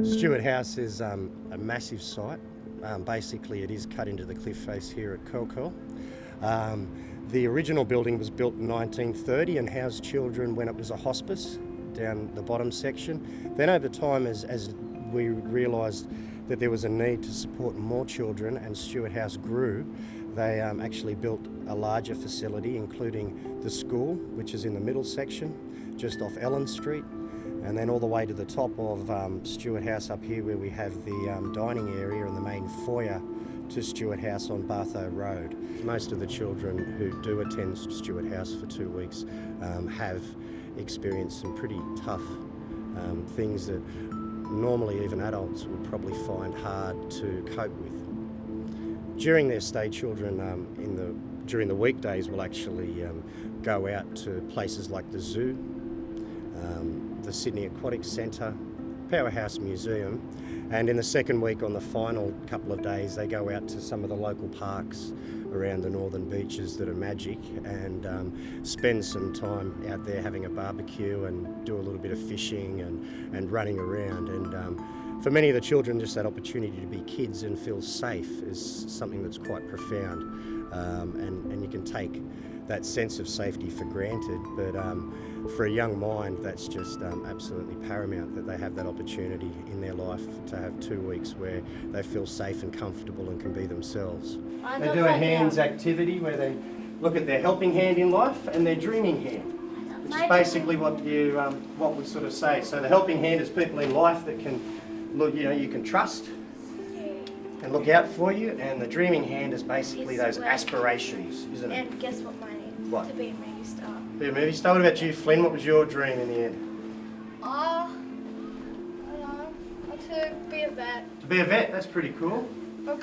Stewart House is a massive site. Basically, it is cut into the cliff face here at Curl. The original building was built in 1930 and housed children when it was a hospice down the bottom section. Then over time, as we realised that there was a need to support more children and Stewart House grew, they actually built a larger facility, including the school, which is in the middle section, just off Ellen Street, and then all the way to the top of Stewart House up here, where we have the dining area and the main foyer to Stewart House on Bartho Road. Most of the children who do attend Stewart House for 2 weeks have experienced some pretty tough things that normally even adults would probably find hard to cope with. During their stay, children during the weekdays will actually go out to places like the zoo, the Sydney Aquatic Centre, Powerhouse Museum, and in the second week, on the final couple of days, they go out to some of the local parks around the northern beaches that are magic and spend some time out there having a barbecue and do a little bit of fishing and running around. And for many of the children, just that opportunity to be kids and feel safe is something that's quite profound. And you can take that sense of safety for granted, but for a young mind, that's just absolutely paramount, that they have that opportunity in their life to have 2 weeks where they feel safe and comfortable and can be themselves. They do a hands activity where they look at their helping hand in life and their dreaming hand, which is basically what we sort of say. So the helping hand is people in life that can look, you can trust and look out for you, and the dreaming hand is basically those aspirations, isn't it? And guess what mine is? What? To be a movie star. Be a movie star. What about you, Flynn? What was your dream in the end? I don't know. To be a vet. To be a vet. That's pretty cool.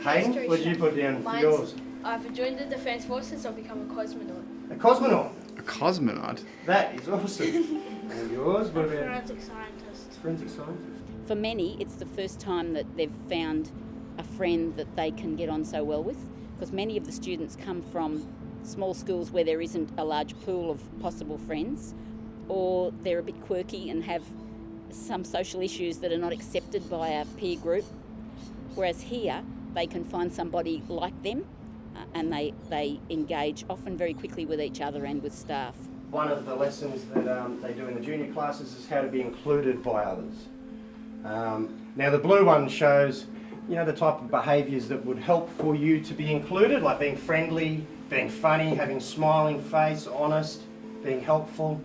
Hayden, what did you put down for yours? I've joined the Defence Forces. I'll become a cosmonaut. A cosmonaut. A cosmonaut? That is awesome. And yours? What about? Forensic scientist. Forensic scientist. For many, it's the first time that they've found a friend that they can get on so well with, because many of the students come from small schools where there isn't a large pool of possible friends, or they're a bit quirky and have some social issues that are not accepted by a peer group, whereas here they can find somebody like them and they engage often very quickly with each other and with staff. One of the lessons that they do in the junior classes is how to be included by others. Now the blue one shows the type of behaviours that would help for you to be included, like being friendly, being funny, having a smiling face, honest, being helpful.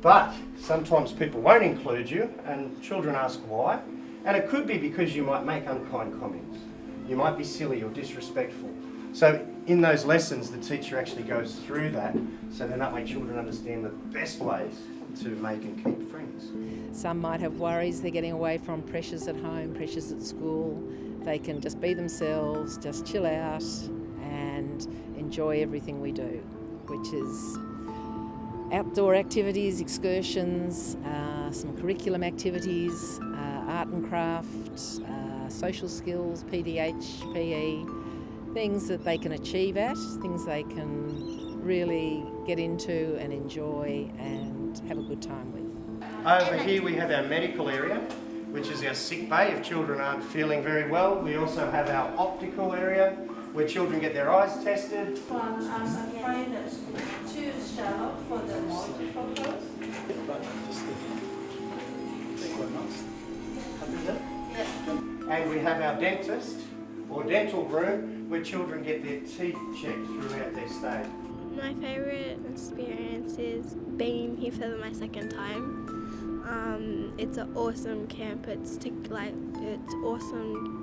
But sometimes people won't include you, and children ask why. And it could be because you might make unkind comments. You might be silly or disrespectful. So in those lessons, the teacher actually goes through that, so then that way children understand the best ways to make and keep friends. Some might have worries they're getting away from pressures at home, pressures at school. They can just be themselves, just chill out and enjoy everything we do, which is outdoor activities, excursions, some curriculum activities, art and craft, social skills, PDH, PE, things that they can achieve at, things they can really get into and enjoy and have a good time with. Over here we have our medical area, which is our sick bay if children aren't feeling very well. We also have our optical area where children get their eyes tested. As a friend, to show for the multifocals. And we have our dentist or dental room where children get their teeth checked throughout their stay. My favourite experience is being here for my second time. It's an awesome camp. It's awesome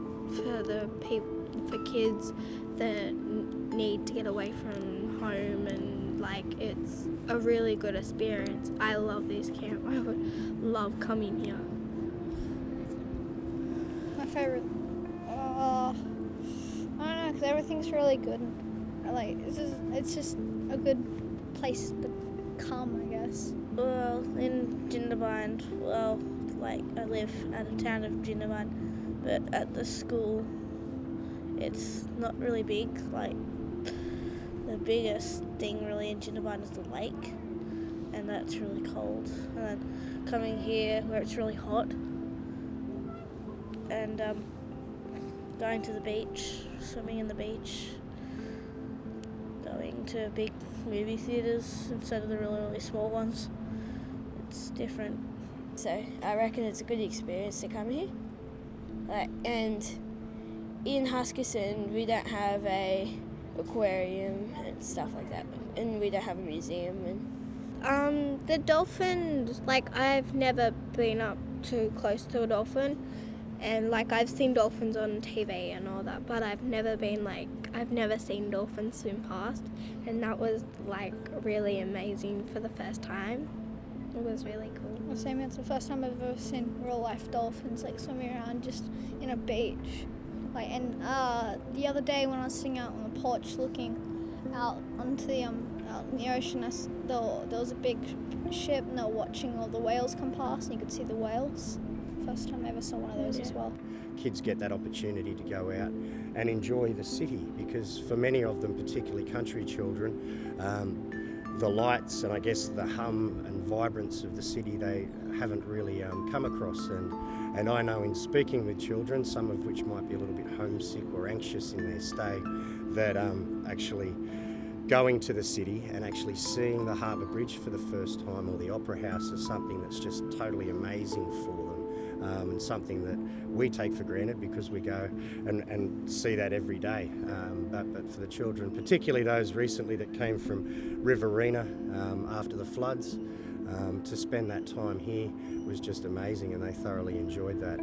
for kids that need to get away from home, and it's a really good experience. I love this camp. I would love coming here. My favourite, I don't know, because everything's really good. It's just a good place to come, I guess. Well, in Jindabyne, I live at a town of Jindabyne, but at the school, it's not really big. The biggest thing really in Jindabyne is the lake, and that's really cold. And then coming here where it's really hot, and going to the beach, swimming in the beach, going to big movie theatres instead of the really, really small ones. It's different. So I reckon it's a good experience to come here. And in Huskisson we don't have a aquarium and stuff like that, and we don't have a museum. And The dolphins, like I've never been up too close to a dolphin, and like I've seen dolphins on TV and all that, but I've never seen dolphins swim past, and that was like really amazing for the first time. It was really cool. The same, it's the first time I've ever seen real life dolphins like swimming around just in a beach. The other day when I was sitting out on the porch looking out onto the out in the ocean, there was a big ship and they were watching all the whales come past, and you could see the whales. First time I ever saw one of those as well. Kids get that opportunity to go out and enjoy the city, because for many of them, particularly country children, the lights and I guess the hum and vibrance of the city they haven't really come across. And I know in speaking with children, some of which might be a little bit homesick or anxious in their stay, that actually going to the city and actually seeing the Harbour Bridge for the first time or the Opera House is something that's just totally amazing for them, and something that we take for granted because we go and see that every day. But for the children, particularly those recently that came from Riverina after the floods, to spend that time here was just amazing, and they thoroughly enjoyed that.